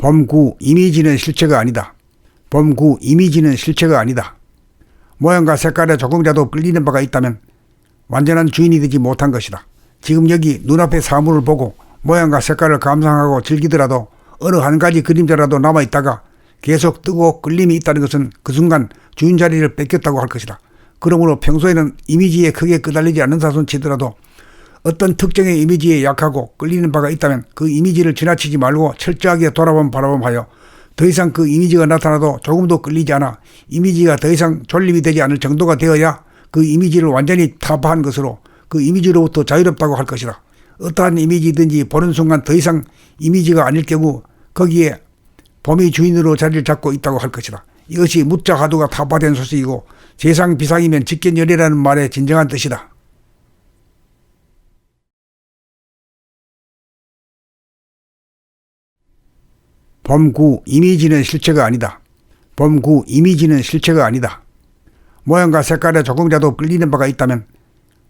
범구 이미지는 실체가 아니다. 범구 이미지는 실체가 아니다. 모양과 색깔에 조금이라도 끌리는 바가 있다면 완전한 주인이 되지 못한 것이다. 지금 여기 눈앞의 사물을 보고 모양과 색깔을 감상하고 즐기더라도 어느 한 가지 그림자라도 남아있다가 계속 뜨고 끌림이 있다는 것은 그 순간 주인 자리를 뺏겼다고 할 것이다. 그러므로 평소에는 이미지에 크게 끄달리지 않는 사손치더라도 어떤 특정의 이미지에 약하고 끌리는 바가 있다면 그 이미지를 지나치지 말고 철저하게 바라봄하여 더 이상 그 이미지가 나타나도 조금도 끌리지 않아 이미지가 더 이상 존립이 되지 않을 정도가 되어야 그 이미지를 완전히 타파한 것으로 그 이미지로부터 자유롭다고 할 것이다. 어떠한 이미지든지 보는 순간 더 이상 이미지가 아닐 경우 거기에 범위 주인으로 자리를 잡고 있다고 할 것이다. 이것이 묻자 하두가 타파된 소식이고 재상 비상이면 직견열이라는 말의 진정한 뜻이다. 범구 이미지는 실체가 아니다. 범구 이미지는 실체가 아니다. 모양과 색깔에 조금이라도 끌리는 바가 있다면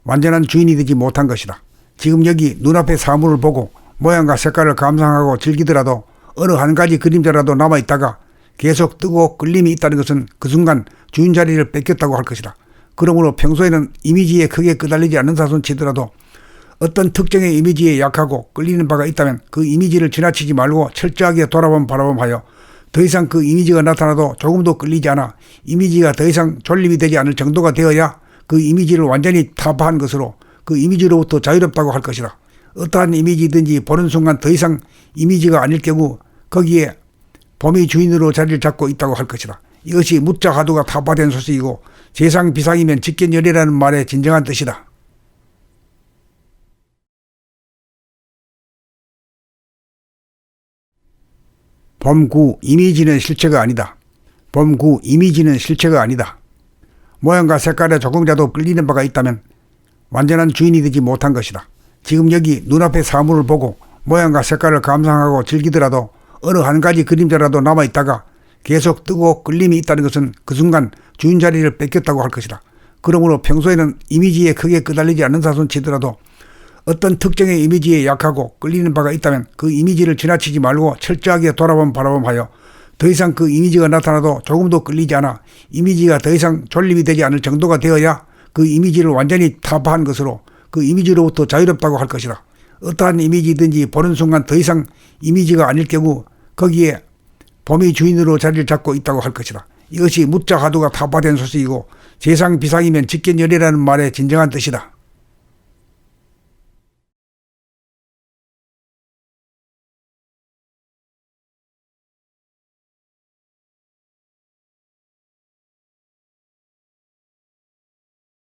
완전한 주인이 되지 못한 것이다. 지금 여기 눈앞의 사물을 보고 모양과 색깔을 감상하고 즐기더라도 어느 한 가지 그림자라도 남아있다가 계속 뜨고 끌림이 있다는 것은 그 순간 주인 자리를 뺏겼다고 할 것이다. 그러므로 평소에는 이미지에 크게 끄달리지 않는 사손치더라도 어떤 특정의 이미지에 약하고 끌리는 바가 있다면 그 이미지를 지나치지 말고 철저하게 바라봄하여 더 이상 그 이미지가 나타나도 조금도 끌리지 않아 이미지가 더 이상 존립이 되지 않을 정도가 되어야 그 이미지를 완전히 타파한 것으로 그 이미지로부터 자유롭다고 할 것이다. 어떠한 이미지든지 보는 순간 더 이상 이미지가 아닐 경우 거기에 범위 주인으로 자리를 잡고 있다고 할 것이다. 이것이 묻자 하두가 타파된 소식이고 재상 비상이면 직견열이라는 말의 진정한 뜻이다. 범구 이미지는 실체가 아니다. 범구 이미지는 실체가 아니다. 모양과 색깔에 조금이라도 끌리는 바가 있다면 완전한 주인이 되지 못한 것이다. 지금 여기 눈앞의 사물을 보고 모양과 색깔을 감상하고 즐기더라도 어느 한 가지 그림자라도 남아있다가 계속 뜨고 끌림이 있다는 것은 그 순간 주인 자리를 뺏겼다고 할 것이다. 그러므로 평소에는 이미지에 크게 끄달리지 않는 사손치더라도 어떤 특정의 이미지에 약하고 끌리는 바가 있다면 그 이미지를 지나치지 말고 철저하게 바라봄하여 더 이상 그 이미지가 나타나도 조금도 끌리지 않아 이미지가 더 이상 존립이 되지 않을 정도가 되어야 그 이미지를 완전히 타파한 것으로 그 이미지로부터 자유롭다고 할 것이다. 어떠한 이미지든지 보는 순간 더 이상 이미지가 아닐 경우 거기에 범위 주인으로 자리를 잡고 있다고 할 것이다. 이것이 묻자 하두가 타파된 소식이고 재상 비상이면 직견열이라는 말의 진정한 뜻이다.